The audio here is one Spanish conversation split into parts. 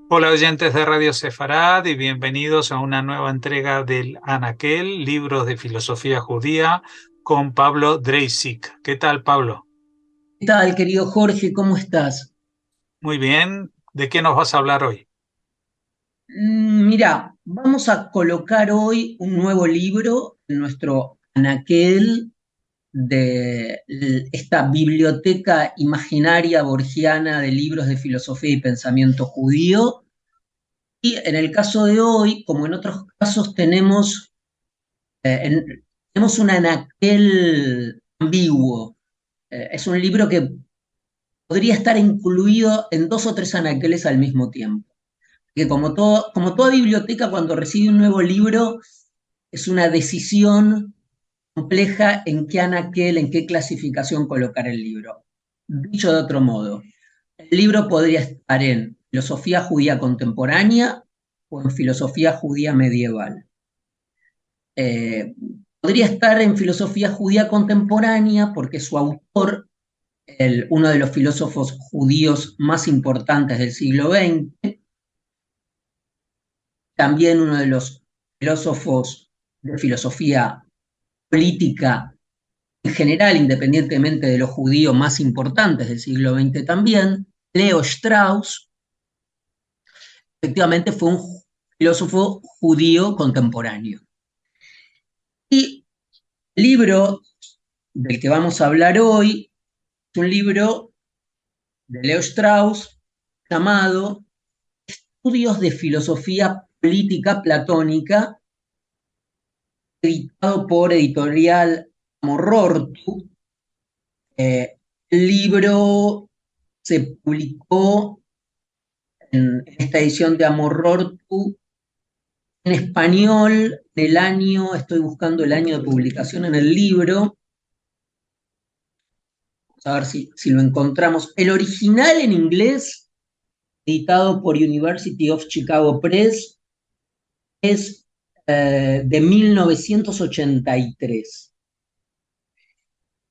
Hola oyentes de Radio Sefarad y bienvenidos a una nueva entrega del Anaquel, libros de filosofía judía, con Pablo Dreisig. ¿Qué tal, Pablo? ¿Qué tal, querido Jorge? ¿Cómo estás? Muy bien. ¿De qué nos vas a hablar hoy? Mira, vamos a colocar hoy un nuevo libro en nuestro anaquel de esta biblioteca imaginaria borgiana de libros de filosofía y pensamiento judío. Y en el caso de hoy, como en otros casos, tenemos un anaquel ambiguo. Es un libro que podría estar incluido en dos o tres anaqueles al mismo tiempo. Que como toda biblioteca, cuando recibe un nuevo libro, es una decisión compleja en qué anaquel, en qué clasificación colocar el libro. Dicho de otro modo, el libro podría estar en filosofía judía contemporánea o en filosofía judía medieval. Eh, Podría estar en filosofía judía contemporánea porque su autor, uno de los filósofos judíos más importantes del siglo XX, también uno de los filósofos de filosofía política en general, independientemente de los judíos más importantes del siglo XX también, Leo Strauss, efectivamente fue un filósofo judío contemporáneo. Y el libro del que vamos a hablar hoy es un libro de Leo Strauss llamado Estudios de Filosofía Política Platónica, editado por Editorial Amorortu. El libro se publicó en esta edición de Amorortu en español del año, estoy buscando el año de publicación en el libro, vamos a ver si lo encontramos. El original en inglés, editado por University of Chicago Press, es de 1983.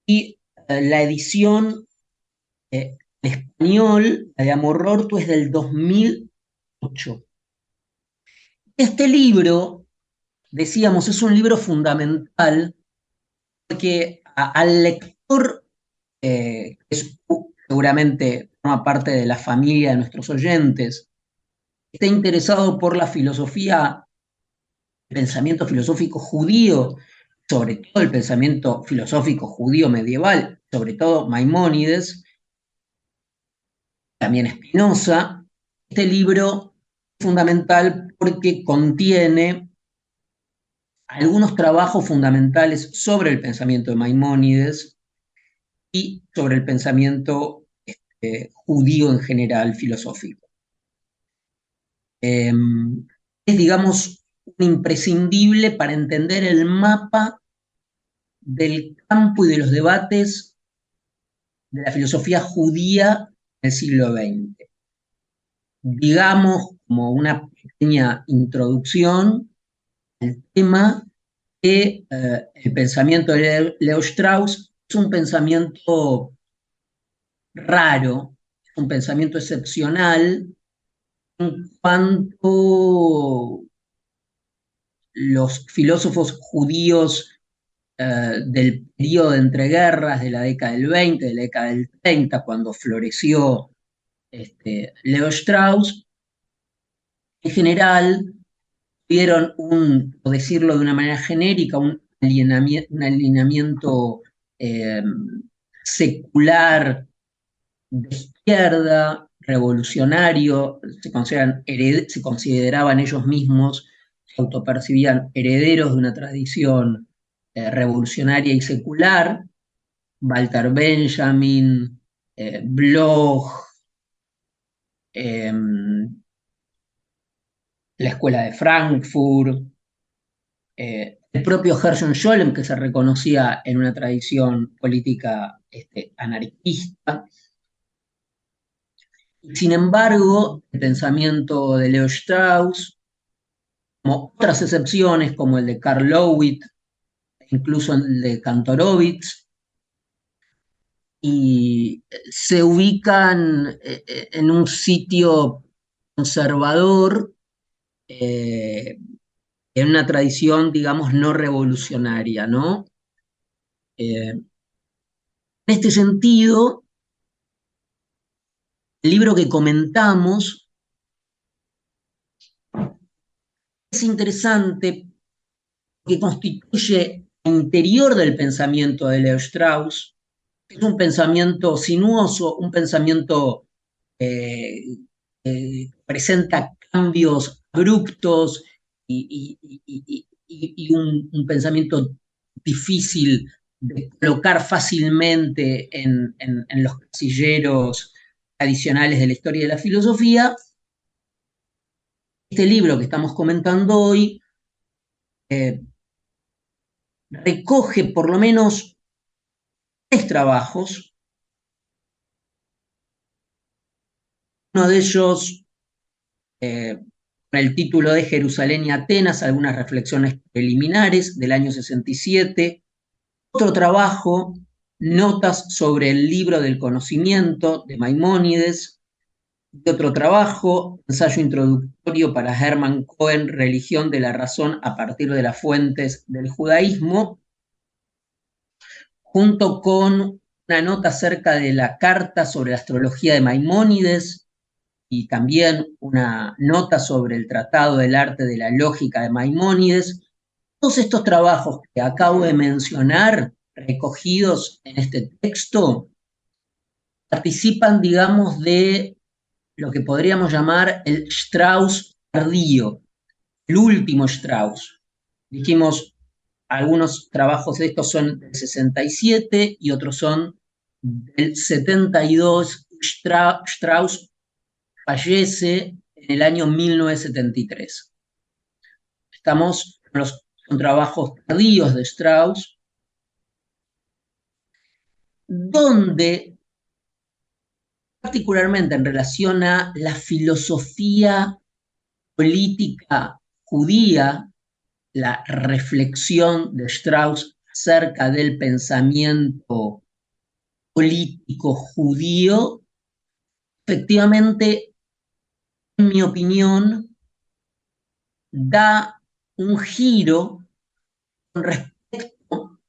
Y la edición en español, la de Amorortu, es del 2008. Este libro, decíamos, es un libro fundamental porque al lector, que seguramente forma parte de la familia de nuestros oyentes, está interesado por la filosofía, el pensamiento filosófico judío, sobre todo el pensamiento filosófico judío medieval, sobre todo Maimónides, también Spinoza. Este libro es fundamental porque contiene algunos trabajos fundamentales sobre el pensamiento de Maimónides y sobre el pensamiento judío en general, filosófico. Eh, es, digamos, un imprescindible para entender el mapa del campo y de los debates de la filosofía judía del siglo XX. Digamos, como una pequeña introducción al tema, que el pensamiento de Leo Strauss es un pensamiento raro, es un pensamiento excepcional en cuanto los filósofos judíos del periodo de entreguerras de la década del 20, de la década del 30, cuando floreció Leo Strauss, en general tuvieron por decirlo de una manera genérica, un alineamiento eh, secular de izquierda, revolucionario, se consideraban ellos mismos, se autopercibían herederos de una tradición revolucionaria y secular. Walter Benjamin, Bloch, eh, la Escuela de Frankfurt, el propio Gershon Scholem, que se reconocía en una tradición política anarquista. Sin embargo, el pensamiento de Leo Strauss, como otras excepciones, como el de Karl Lowith, incluso el de Kantorowicz, y se ubican en un sitio conservador, en una tradición, digamos, no revolucionaria, ¿no? En este sentido, el libro que comentamos es interesante porque constituye el interior del pensamiento de Leo Strauss. Es un pensamiento sinuoso, un pensamiento eh, presenta cambios abruptos y un pensamiento difícil de colocar fácilmente en los casilleros tradicionales de la historia de la filosofía. Este libro que estamos comentando hoy eh, recoge por lo menos 3 trabajos. Uno de ellos, con el título de Jerusalén y Atenas, algunas reflexiones preliminares, del año 67. Otro trabajo, Notas sobre el libro del conocimiento, de Maimónides. Y otro trabajo, Ensayo introductorio para Hermann Cohen, Religión de la razón a partir de las fuentes del judaísmo, junto con una nota acerca de la carta sobre la astrología de Maimónides y también una nota sobre el Tratado del Arte de la Lógica de Maimónides. Todos estos trabajos que acabo de mencionar, recogidos en este texto, participan, digamos, de lo que podríamos llamar el Strauss tardío, el último Strauss. Dijimos, algunos trabajos de estos son del 67 y otros son del 72. Strauss fallece en el año 1973. Estamos con trabajos tardíos de Strauss, donde, particularmente en relación a la filosofía política judía, la reflexión de Strauss acerca del pensamiento político judío, efectivamente, en mi opinión, da un giro con respecto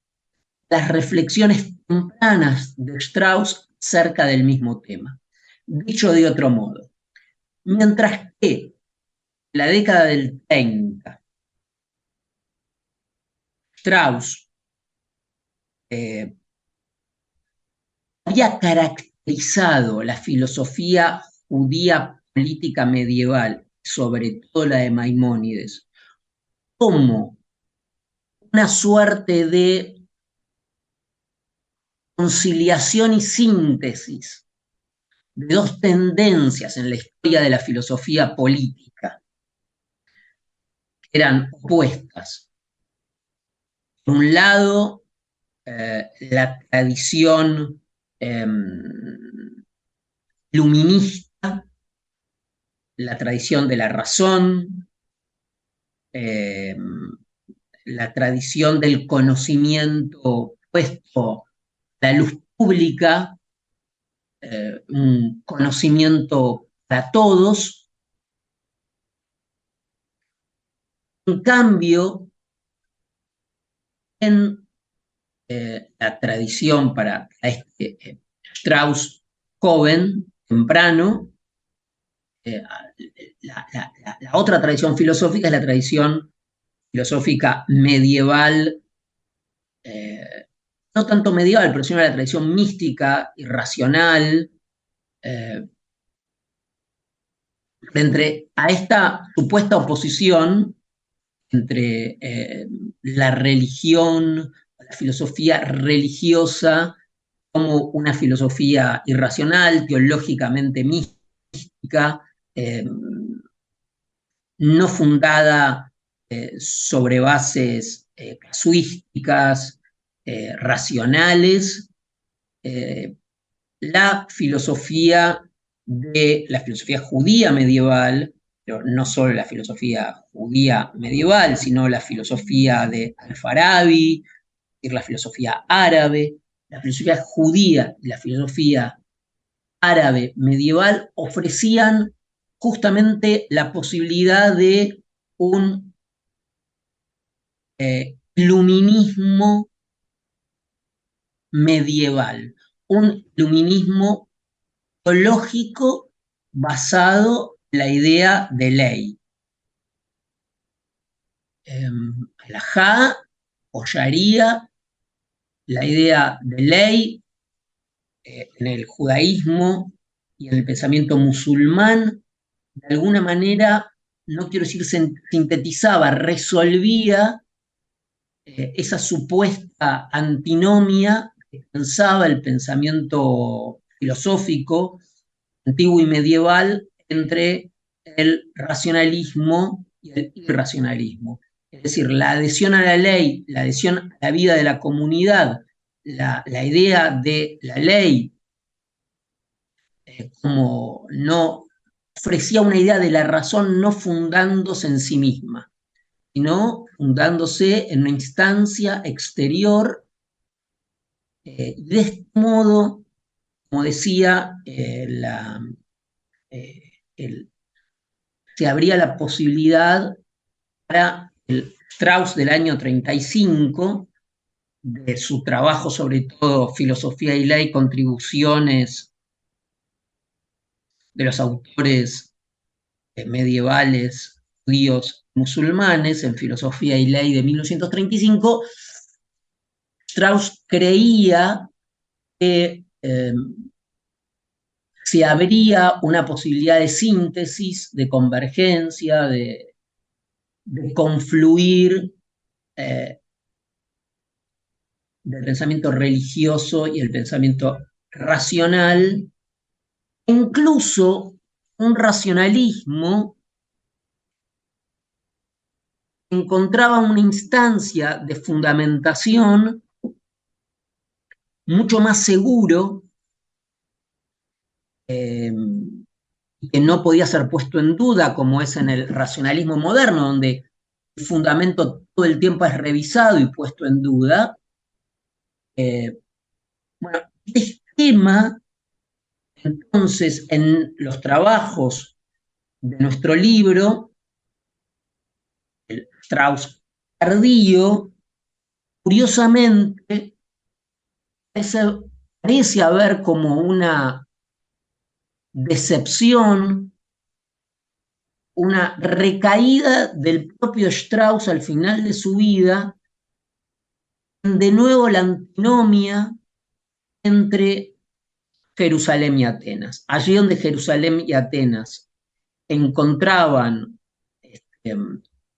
a las reflexiones tempranas de Strauss acerca del mismo tema. Dicho de otro modo, mientras que la década del 30, Strauss había caracterizado la filosofía judía política medieval, sobre todo la de Maimónides, como una suerte de conciliación y síntesis de dos tendencias en la historia de la filosofía política, que eran opuestas. Por un lado, la tradición luminista, la tradición de la razón, la tradición del conocimiento puesto a la luz pública, un conocimiento para todos. En cambio, en la tradición para este Strauss joven, temprano, la otra tradición filosófica es la tradición filosófica medieval, no tanto medieval, pero sino la tradición mística y racional, frente a esta supuesta oposición entre la religión, la filosofía religiosa, como una filosofía irracional, teológicamente mística, no fundada sobre bases casuísticas, racionales. La filosofía judía medieval, pero no solo la filosofía judía medieval, sino la filosofía de Al-Farabi, la filosofía árabe, la filosofía judía y la filosofía árabe medieval ofrecían justamente la posibilidad de un iluminismo medieval, un iluminismo teológico basado en la idea de ley. Alajá o Sharia, la idea de ley en el judaísmo y en el pensamiento musulmán, de alguna manera, no quiero decir sintetizaba, resolvía esa supuesta antinomia que pensaba el pensamiento filosófico antiguo y medieval entre el racionalismo y el irracionalismo. Es decir, la adhesión a la ley, la adhesión a la vida de la comunidad, la idea de la ley como no ofrecía una idea de la razón no fundándose en sí misma, sino fundándose en una instancia exterior. De este modo, como decía, se abría la posibilidad para el Strauss del año 35, de su trabajo sobre todo Filosofía y Ley, contribuciones de los autores medievales judíos musulmanes en Filosofía y Ley de 1935, Strauss creía que se abría una posibilidad de síntesis, de convergencia, de confluir del pensamiento religioso y el pensamiento racional, incluso un racionalismo encontraba una instancia de fundamentación mucho más seguro que no podía ser puesto en duda, como es en el racionalismo moderno, donde el fundamento todo el tiempo es revisado y puesto en duda. Bueno, este esquema, entonces, en los trabajos de nuestro libro, el Strauss tardío, curiosamente, parece haber como una decepción, una recaída del propio Strauss al final de su vida, de nuevo la antinomia entre Jerusalén y Atenas. Allí donde Jerusalén y Atenas encontraban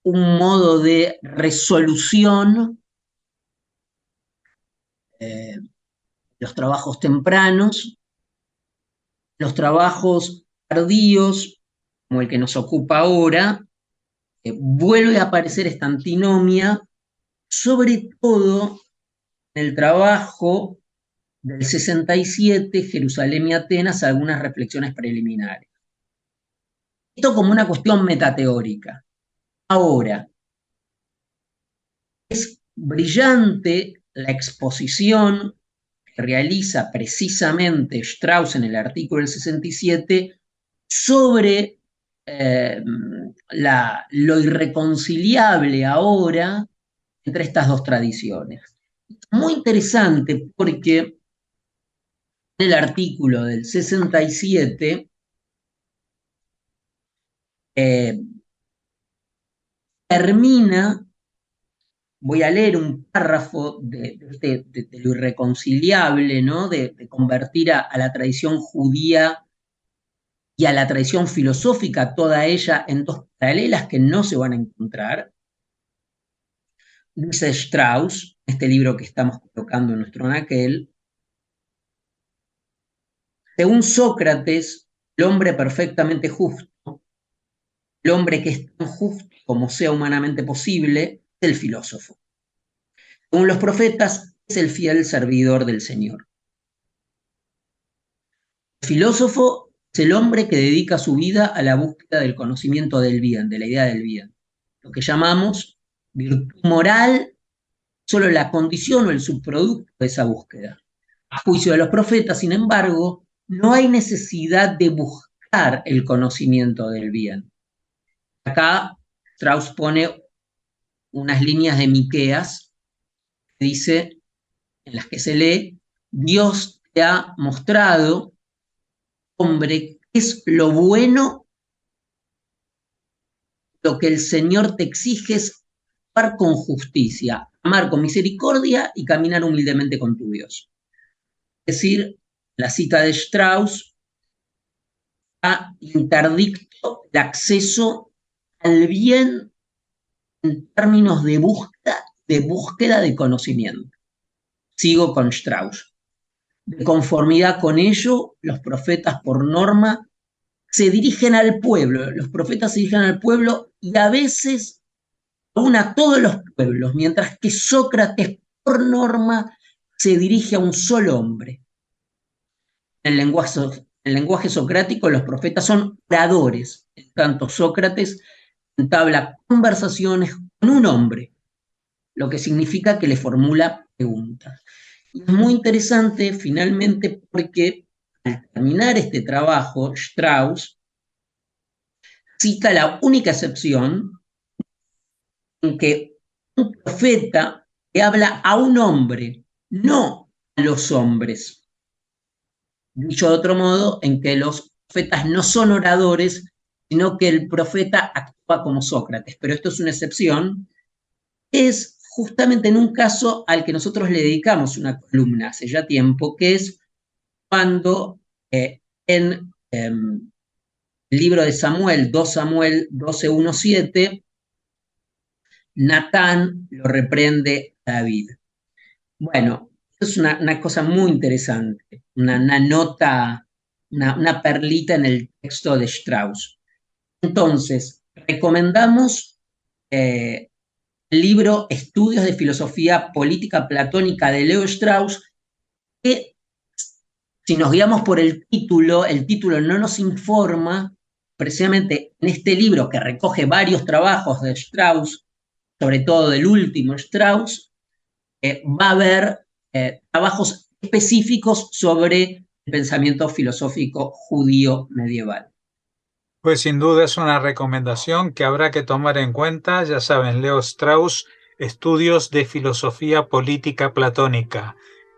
un modo de resolución, los trabajos tempranos, los trabajos tardíos, como el que nos ocupa ahora, vuelve a aparecer esta antinomia, sobre todo en el trabajo del 67, Jerusalén y Atenas, algunas reflexiones preliminares. Esto como una cuestión metateórica. Ahora, es brillante la exposición que realiza precisamente Strauss en el artículo del 67 sobre lo irreconciliable ahora entre estas dos tradiciones. Muy interesante porque en el artículo del 67 termina, voy a leer un párrafo de lo irreconciliable, ¿no? de convertir a la tradición judía y a la tradición filosófica, toda ella en dos paralelas que no se van a encontrar. Dice Strauss, este libro que estamos colocando en nuestro anaquel, según Sócrates, el hombre perfectamente justo, el hombre que es tan justo como sea humanamente posible, es el filósofo. Según los profetas, es el fiel servidor del Señor. El filósofo es el hombre que dedica su vida a la búsqueda del conocimiento del bien, de la idea del bien. Lo que llamamos virtud moral, solo la condición o el subproducto de esa búsqueda. A juicio de los profetas, sin embargo, no hay necesidad de buscar buscar el conocimiento del bien. Acá Strauss pone unas líneas de Miqueas que dice, en las que se lee, Dios te ha mostrado, hombre, qué es lo bueno, lo que el Señor te exige es actuar con justicia, amar con misericordia y caminar humildemente con tu Dios. Es decir, la cita de Strauss ha interdicto el acceso al bien en términos de búsqueda de conocimiento. Sigo con Strauss. De conformidad con ello, los profetas por norma se dirigen al pueblo, los profetas se dirigen al pueblo y a veces aún a todos los pueblos, mientras que Sócrates por norma se dirige a un solo hombre. En el lenguaje socrático los profetas son oradores, en tanto Sócrates entabla conversaciones con un hombre, lo que significa que le formula preguntas. Y es muy interesante finalmente porque al terminar este trabajo, Strauss cita la única excepción en que un profeta le habla a un hombre, no a los hombres. Dicho de otro modo, en que los profetas no son oradores, sino que el profeta actúa como Sócrates. Pero esto es una excepción. Es justamente en un caso al que nosotros le dedicamos una columna hace ya tiempo, que es cuando en el libro de Samuel, 2 Samuel 12:1-7, Natán lo reprende a David. Bueno, es una cosa muy interesante, una nota, una perlita en el texto de Strauss. Entonces, recomendamos el libro Estudios de Filosofía Política Platónica de Leo Strauss, que si nos guiamos por el título no nos informa, precisamente en este libro que recoge varios trabajos de Strauss, sobre todo del último Strauss, va a haber trabajos específicos sobre el pensamiento filosófico judío medieval. Pues sin duda es una recomendación que habrá que tomar en cuenta. Ya saben, Leo Strauss, Estudios de Filosofía Política Platónica.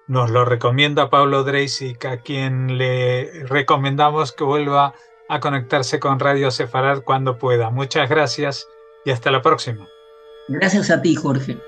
Nos lo recomienda Pablo Dreisig, a quien le recomendamos que vuelva a conectarse con Radio Sefarad cuando pueda. Muchas gracias y hasta la próxima. Gracias a ti, Jorge.